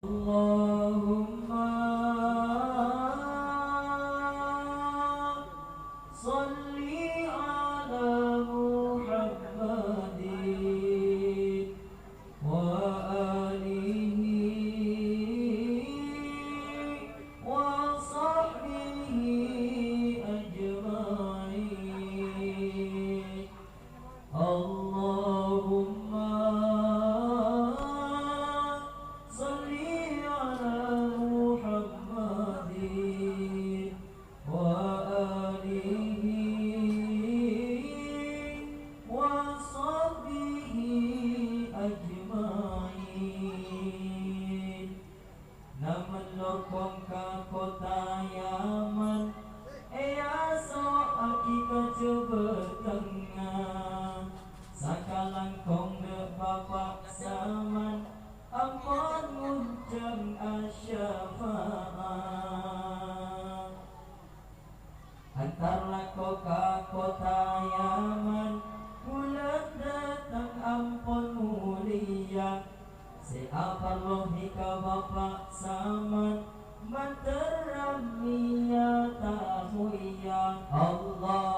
Allahumma salli ala Muhammadin wa alihi wa sahbihi ajma'in. Allahumma salli ala Muhammadin wa alihi wa sahbihi ajma'in. Naman lokong ka kota Yaman, so akika jebetengah sakalang kong de bapak zaman ampun muncang Assyafa'ah. Antarlah kau ke kota Yaman, bulan datang ampun mulia siapa lohika bapak zaman mantaramia tamuya. Allah